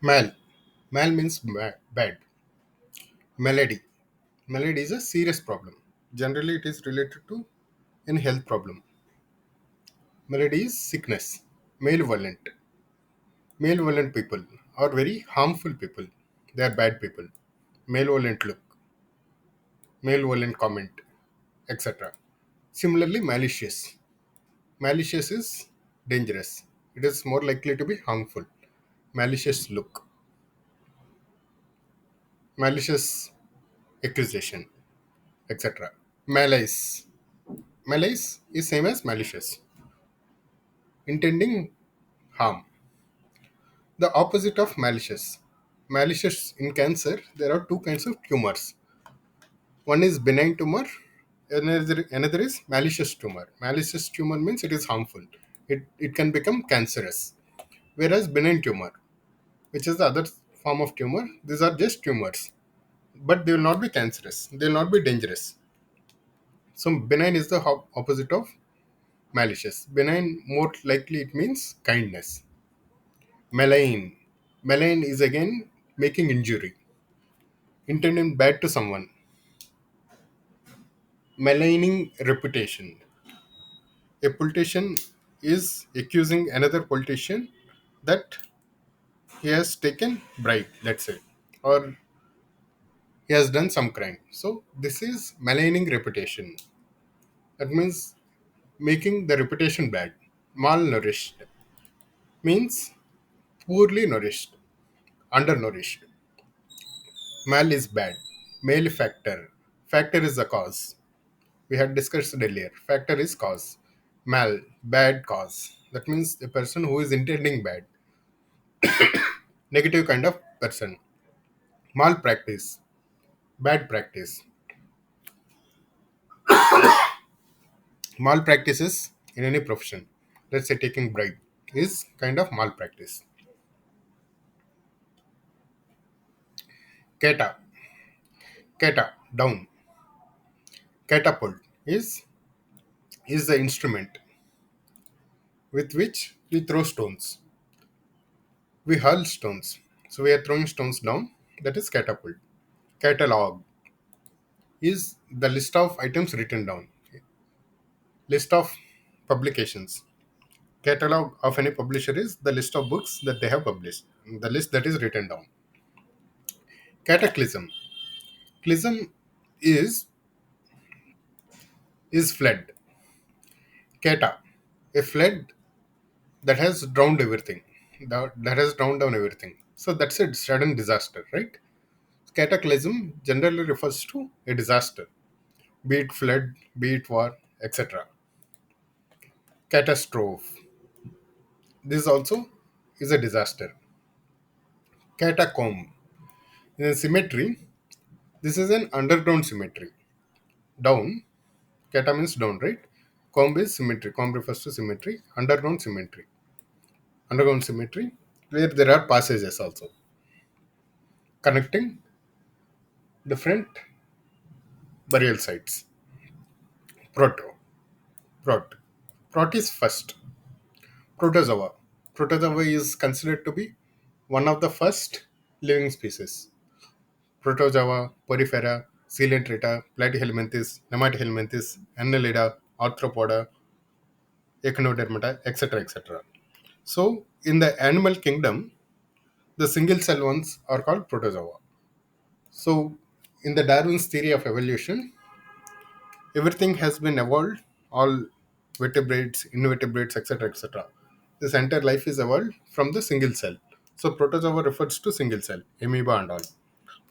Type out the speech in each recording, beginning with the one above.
Mal. Mal means bad. Malady. Malady is a serious problem. Generally, it is related to any health problem. Malady is sickness. Malevolent. Malevolent people are very harmful people. They are bad people. Malevolent look, malevolent comment, etc. Similarly, malicious. Malicious is dangerous. It is more likely to be harmful. Malicious look, malicious accusation, etc. Malice. Malice is same as malicious, intending harm. The opposite of malicious. Malicious in cancer, there are two kinds of tumors. One is benign tumor, another is malicious tumor. Malicious tumor means it is harmful. It can become cancerous. Whereas benign tumor, which is the other form of tumor, these are just tumors. But they will not be cancerous. They will not be dangerous. So benign is the opposite of malicious. Benign, more likely it means kindness. Malign. Malign is again making injury, intending bad to someone. Maligning reputation. A politician is accusing another politician that he has taken bribe, let's say, or he has done some crime. So this is maligning reputation. That means making the reputation bad. Malnourished means poorly nourished, undernourished. Mal is bad. Malefactor. Factor is the cause. We had discussed earlier. Factor is cause. Mal, bad cause. That means the person who is intending bad. Negative kind of person. Malpractice. Bad practice. Malpractices in any profession. Let's say taking bribe is kind of malpractice. Cata. Cata. Down. Catapult is the instrument with which we throw stones. We hurl stones. So we are throwing stones down. That is catapult. Catalogue is the list of items written down. List of publications. Catalog of any publisher is the list of books that they have published. The list that is written down. Cataclysm. Clysm is flood. Cata. A flood that has drowned everything. That has drowned down everything. So that's a sudden disaster, right? Cataclysm generally refers to a disaster, be it flood, be it war, etc. Catastrophe. This also is a disaster. Catacomb. In a cemetery, this is an underground cemetery. Down, cata means down, right? Comb is cemetery. Comb refers to cemetery. Underground cemetery. Underground cemetery, where there are passages also connecting different burial sites. Proto. Prot. Prot is first. Protozoa. Protozoa is considered to be one of the first living species. Protozoa, Porifera, Coelenterata, Platyhelminthes, Nematohelminthes, Annelida, Arthropoda, Echinodermata, etc. etc. So, in the animal kingdom, the single cell ones are called protozoa. So, in the Darwin's theory of evolution, everything has been evolved, all vertebrates, invertebrates, etc. etc. This entire life is evolved from the single cell. So, protozoa refers to single cell, amoeba and all.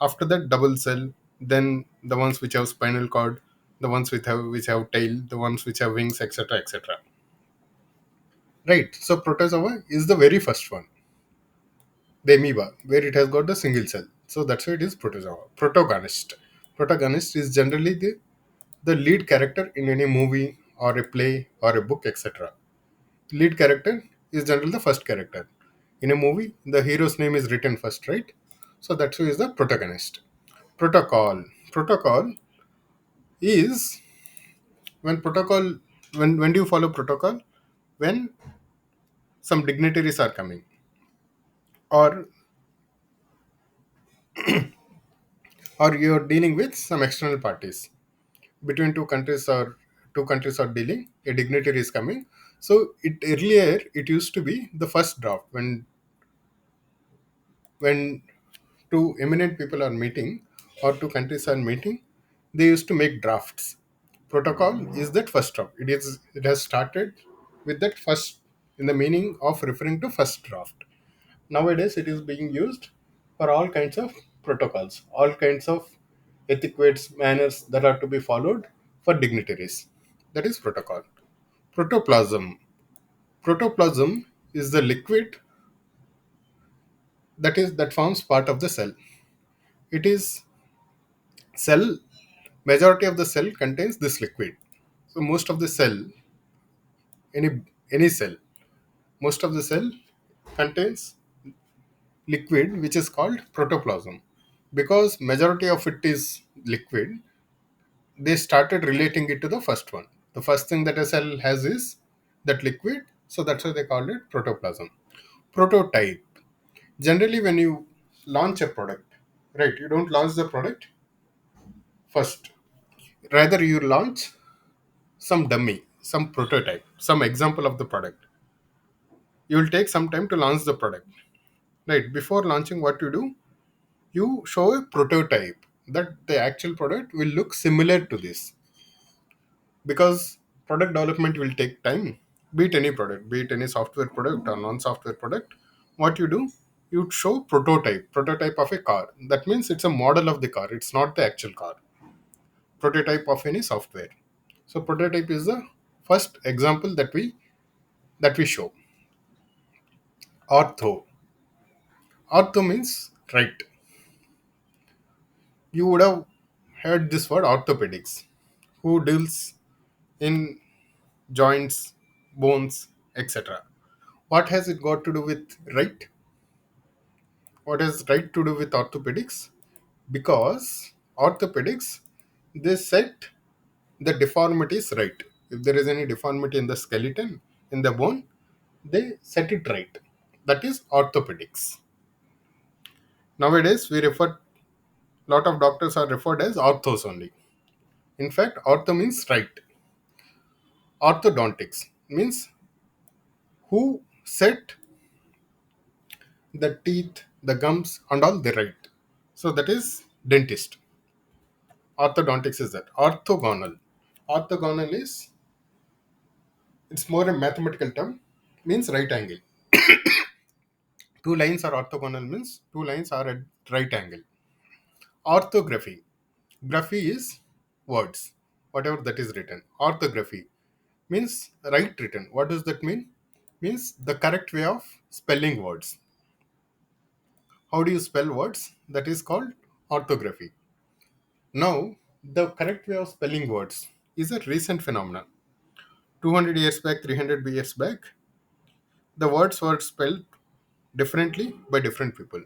After that, double cell, then the ones which have spinal cord, the ones which have tail, the ones which have wings, etc. etc. Right. So, protozoa is the very first one, the amoeba, where it has got the single cell. So that's why it is protozoa. Protagonist. Protagonist is generally the lead character in any movie or a play or a book, etc. Lead character is generally the first character. In a movie, the hero's name is written first, right? So that's who is the protagonist. Protocol. Protocol is when protocol when do you follow protocol? When some dignitaries are coming or or you're dealing with some external parties between two countries are dealing, a dignitary is coming. So it earlier it used to be the first draft when two eminent people are meeting or two countries are meeting, they used to make drafts. Protocol is that first draft. It has started with that first in the meaning of referring to first draft. Nowadays it is being used for all kinds of protocols, all kinds of etiquettes, manners that are to be followed for dignitaries. That is protocol. Protoplasm. Protoplasm is the liquid that forms part of the cell. It is cell majority of the cell contains this liquid. So most of the cell, any any cell, most of the cell contains liquid which is called protoplasm. Because majority of it is liquid, they started relating it to the first one. The first thing that a cell has is that liquid, so that's why they called it protoplasm. Prototype. Generally, when you launch a product, right, you don't launch the product first. Rather, you launch some dummy, some prototype, some example of the product. You will take some time to launch the product. Right, before launching, what you do, you show a prototype that the actual product will look similar to this. Because product development will take time, be it any product, be it any software product or non-software product. What you do, you show prototype of a car. That means it's a model of the car, it's not the actual car. Prototype of any software. So prototype is the first example that we show. Ortho means right. You would have heard this word orthopedics, who deals in joints, bones, etc. What has it got to do with right? What has right to do with orthopedics? Because orthopedics, they set the deformity is right. If there is any deformity in the skeleton, in the bone, they set it right. That is orthopedics. Nowadays, we refer lot of doctors are referred as orthos only. In fact, ortho means right. Orthodontics means who set the teeth, the gums, and all the right. So that is dentist. Orthodontics is that. Orthogonal. Orthogonal is, it's more a mathematical term, means right angle. Two lines are orthogonal means two lines are at right angle. Orthography. Graphy is words, whatever that is written. Orthography means right written. What does that mean? Means the correct way of spelling words. How do you spell words? That is called orthography. Now, the correct way of spelling words is a recent phenomenon. 200 years back, 300 years back, the words were spelled differently by different people.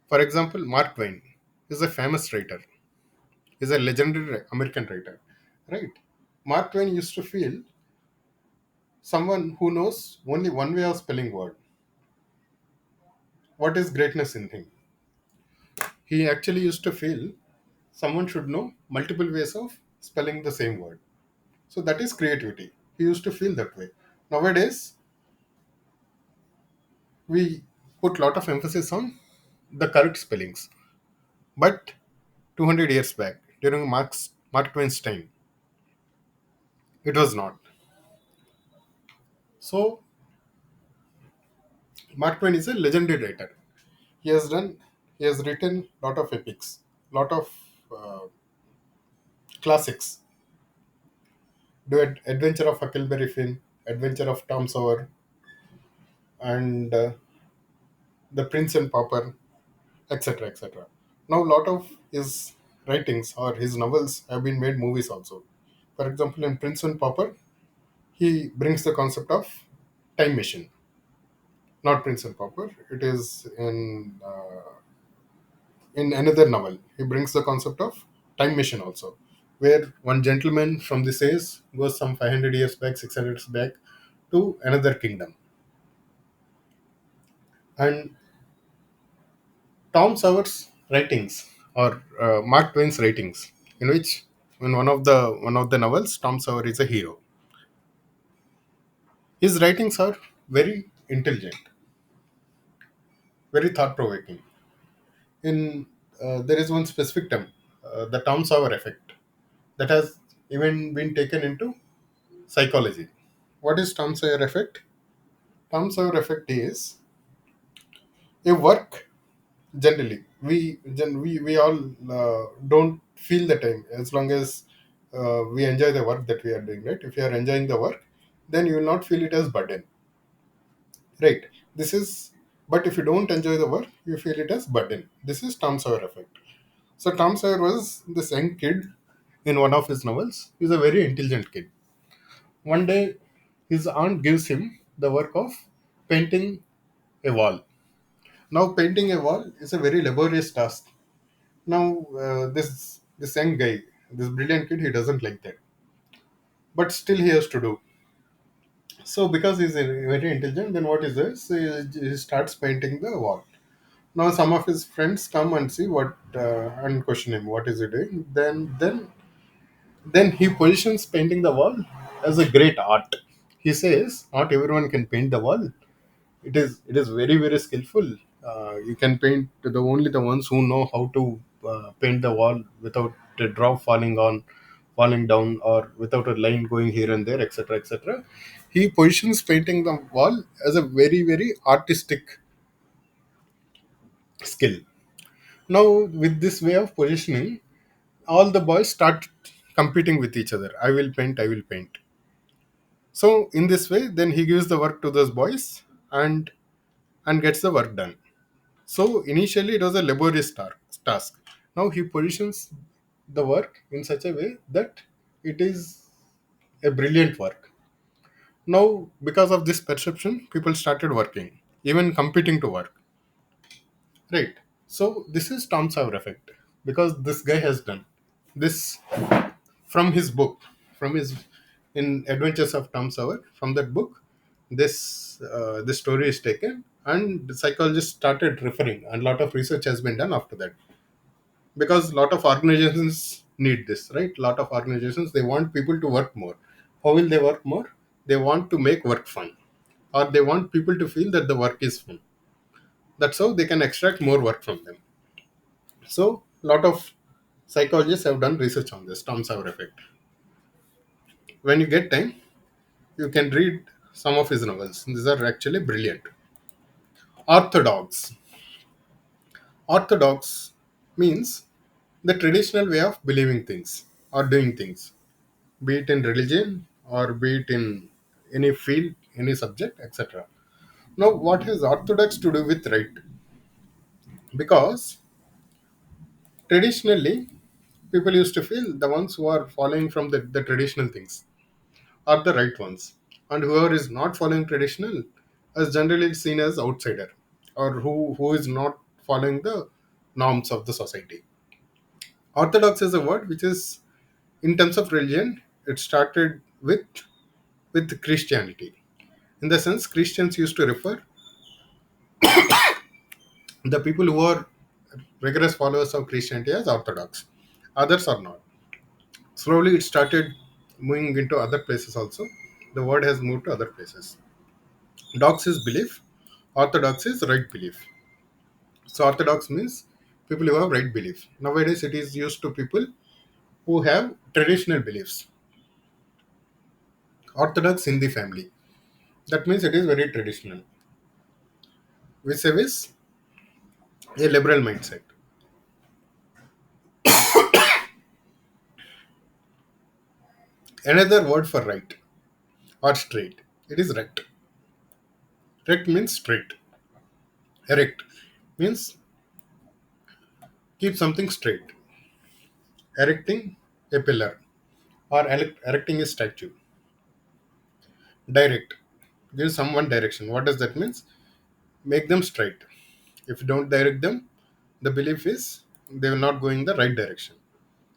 For example, Mark Twain is a famous writer, is a legendary American writer, right? Mark Twain used to feel someone who knows only one way of spelling word. What is greatness in him? He actually used to feel someone should know multiple ways of spelling the same word. So that is creativity. He used to feel that way. Nowadays, we put lot of emphasis on the correct spellings. But 200 years back, during Mark Twain's time, it was not. So, Mark Twain is a legendary writer. He has done, he has written lot of epics, lot of uh, classics. The Adventure of Huckleberry Finn, Adventure of Tom Sawyer, and The Prince and Pauper, etc., etc. Now, lot of his writings or his novels have been made movies also. For example, in Prince and Pauper, he brings the concept of time machine. Not Prince and Pauper. It is in another novel. He brings the concept of time machine also, where one gentleman from this age goes some 500 years back, 600 years back to another kingdom and Tom Sawyer's writings or Mark Twain's writings, in which in one of the novels, Tom Sawyer is a hero. His writings are very intelligent, very thought provoking. In There is one specific term, the Tom Sawyer effect, that has even been taken into psychology. What is Tom Sawyer effect? Tom Sawyer effect is a work. Generally, we all don't feel the time as long as we enjoy the work that we are doing, right? If you are enjoying the work, then you will not feel it as burden, right? This is But if you don't enjoy the work, you feel it as burden. This is Tom Sawyer effect. So Tom Sawyer was this young kid. In one of his novels, he's a very intelligent kid. One day, his aunt gives him the work of painting a wall. Now, painting a wall is a very laborious task. Now, this young guy, this brilliant kid, he doesn't like that, but still he has to do. So, because he's very intelligent, then what is this? He starts painting the wall. Now, some of his friends come and see what and question him, what is he doing? Then he positions painting the wall as a great art. He says, not everyone can paint the wall. It is very very skillful. You can paint the ones who know how to paint the wall without a drop falling down, or without a line going here and there, etc., etc. He positions painting the wall as a very very artistic skill. Now, with this way of positioning, all the boys start competing with each other. I will paint, I will paint. So in this way, then he gives the work to those boys, and gets the work done. So initially it was a laborious task. Now he positions the work in such a way that it is a brilliant work. Now, because of this perception, people started working, even competing to work. Right. So this is Tom Sawyer effect, because this guy has done this from his book, from his in Adventures of Tom Sawyer. From that book, this story is taken, and the psychologists started referring, and a lot of research has been done after that, because a lot of organizations need this, right? A lot of organizations, they want people to work more. How will they work more? They want to make work fun, or they want people to feel that the work is fun. That's how they can extract more work from them. So a lot of psychologists have done research on this Tom Sawyer effect. When you get time, you can read some of his novels. These are actually brilliant. Orthodox. Orthodox means the traditional way of believing things or doing things, be it in religion or be it in any field, any subject, etc. Now, what has orthodox to do with right? Because traditionally, people used to feel the ones who are following from the traditional things are the right ones, and whoever is not following traditional is generally seen as outsider, or who is not following the norms of the society. Orthodox is a word which is, in terms of religion, it started with Christianity. In the sense, Christians used to refer the people who are rigorous followers of Christianity as orthodox. Others are not. Slowly, it started moving into other places also. The word has moved to other places. Dox is belief, orthodox is right belief. So, orthodox means people who have right belief. Nowadays, it is used to people who have traditional beliefs. Orthodox in the family. That means it is very traditional. Vis a vis a liberal mindset. Another word for right or straight. It is rect. Rect means straight. Erect means keep something straight. Erecting a pillar or erecting a statue. Direct. Give someone direction. What does that mean? Make them straight. If you don't direct them, the belief is they will not go in the right direction.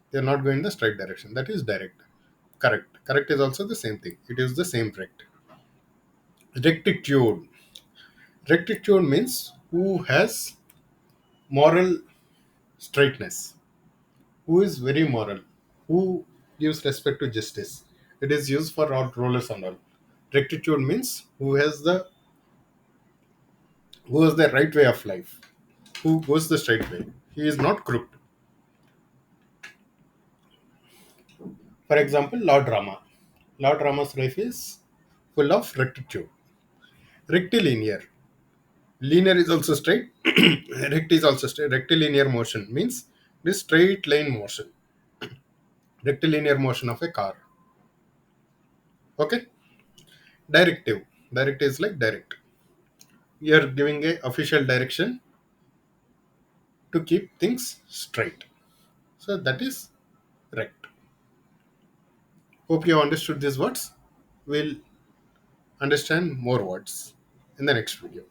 They are not going in the straight direction. That is direct. Correct. Correct is also the same thing. It is the same rect. Rectitude. Rectitude means who has Moral straightness. Who is very moral? Who gives respect to justice? It is used for all rulers and all. Rectitude means who has the right way of life, who goes the straight way. He is not crooked. For example, Lord Rama. Lord Rama's life is full of rectitude. Rectilinear. Linear is also straight. Rect is also straight. Rectilinear motion means this straight line motion. Rectilinear motion of a car. Okay. Directive. Directive is like direct. You are giving a official direction to keep things straight. So that is rect. Hope you have understood these words. We'll understand more words in the next video.